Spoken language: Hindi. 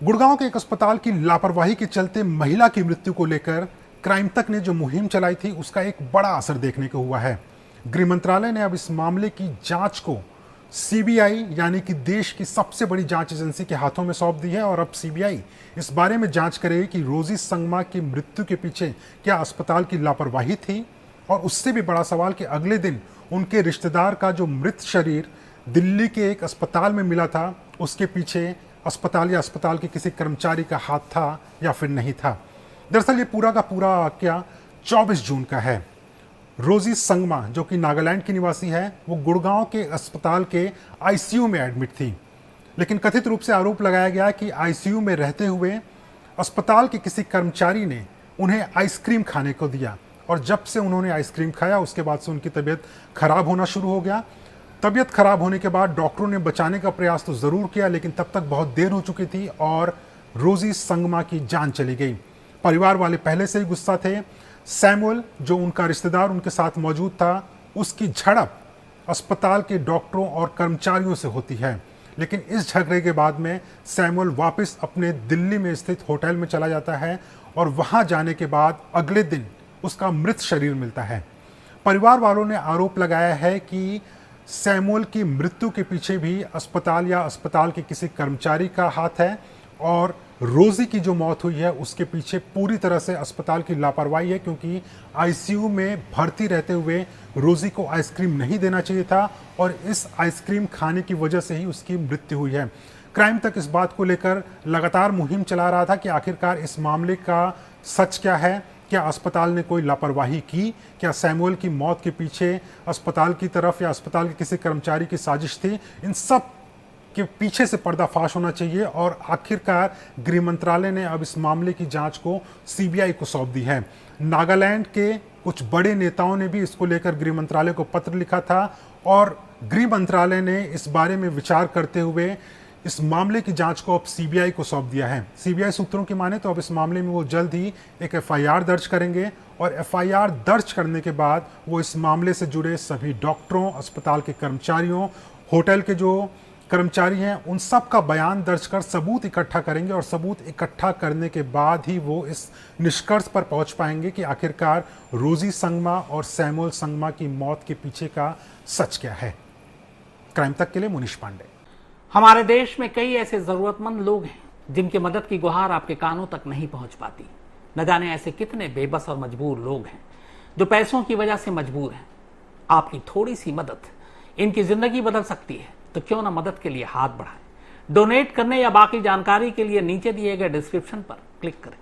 गुड़गांव के एक अस्पताल की लापरवाही के चलते महिला की मृत्यु को लेकर क्राइम तक ने जो मुहिम चलाई थी उसका एक बड़ा असर देखने को हुआ है। गृह मंत्रालय ने अब इस मामले की जांच को सीबीआई यानी कि देश की सबसे बड़ी जांच एजेंसी के हाथों में सौंप दी है और अब सीबीआई इस बारे में जांच करेगी कि रोजी संगमा की मृत्यु के पीछे क्या अस्पताल की लापरवाही थी, और उससे भी बड़ा सवाल कि अगले दिन उनके रिश्तेदार का जो मृत शरीर दिल्ली के एक अस्पताल में मिला था उसके पीछे अस्पताल या अस्पताल के किसी कर्मचारी का हाथ था या फिर नहीं था। दरअसल ये पूरा का पूरा वाकया 24 जून का है। रोजी संगमा जो कि नागालैंड की निवासी है, वो गुड़गांव के अस्पताल के आईसीयू में एडमिट थी, लेकिन कथित रूप से आरोप लगाया गया कि आईसीयू में रहते हुए अस्पताल के किसी कर्मचारी ने उन्हें आइसक्रीम खाने को दिया, और जब से उन्होंने आइसक्रीम खाया उसके बाद से उनकी तबीयत खराब होना शुरू हो गया। तबीयत खराब होने के बाद डॉक्टरों ने बचाने का प्रयास तो ज़रूर किया, लेकिन तब तक बहुत देर हो चुकी थी और रोजी संगमा की जान चली गई। परिवार वाले पहले से ही गुस्सा थे। सैमुअल जो उनका रिश्तेदार उनके साथ मौजूद था, उसकी झड़प अस्पताल के डॉक्टरों और कर्मचारियों से होती है, लेकिन इस झगड़े के बाद में सैमुअल वापस अपने दिल्ली में स्थित होटल में चला जाता है और वहां जाने के बाद अगले दिन उसका मृत शरीर मिलता है। परिवार वालों ने आरोप लगाया है कि सैमुअल की मृत्यु के पीछे भी अस्पताल या अस्पताल के किसी कर्मचारी का हाथ है, और रोजी की जो मौत हुई है उसके पीछे पूरी तरह से अस्पताल की लापरवाही है, क्योंकि आईसीयू में भर्ती रहते हुए रोजी को आइसक्रीम नहीं देना चाहिए था और इस आइसक्रीम खाने की वजह से ही उसकी मृत्यु हुई है। क्राइम तक इस बात को लेकर लगातार मुहिम चला रहा था कि आखिरकार इस मामले का सच क्या है। क्या अस्पताल ने कोई लापरवाही की? क्या सैमुअल की मौत के पीछे अस्पताल की तरफ या अस्पताल के किसी कर्मचारी की साजिश थी? इन सब के पीछे से पर्दाफाश होना चाहिए, और आखिरकार गृह मंत्रालय ने अब इस मामले की जांच को सीबीआई को सौंप दी है। नागालैंड के कुछ बड़े नेताओं ने भी इसको लेकर गृह मंत्रालय को पत्र लिखा था, और गृह मंत्रालय ने इस बारे में विचार करते हुए इस मामले की जांच को अब सीबीआई को सौंप दिया है। सीबीआई सूत्रों की माने तो अब इस मामले में वो जल्द ही एक एफआईआर दर्ज करेंगे, और एफआईआर दर्ज करने के बाद वो इस मामले से जुड़े सभी डॉक्टरों, अस्पताल के कर्मचारियों, होटल के जो कर्मचारी हैं, उन सब का बयान दर्ज कर सबूत इकट्ठा करेंगे, और सबूत इकट्ठा करने के बाद ही वो इस निष्कर्ष पर पहुंच पाएंगे कि आखिरकार रोजी संगमा और सैमुअल संगमा की मौत के पीछे का सच क्या है। क्राइम तक के लिए मुनीश पांडे। हमारे देश में कई ऐसे जरूरतमंद लोग हैं जिनकी मदद की गुहार आपके कानों तक नहीं पहुंच पाती। न जाने ऐसे कितने बेबस और मजबूर लोग हैं जो पैसों की वजह से मजबूर हैं। आपकी थोड़ी सी मदद इनकी जिंदगी बदल सकती है, तो क्यों ना मदद के लिए हाथ बढ़ाएं। डोनेट करने या बाकी जानकारी के लिए नीचे दिए गए डिस्क्रिप्शन पर क्लिक करें।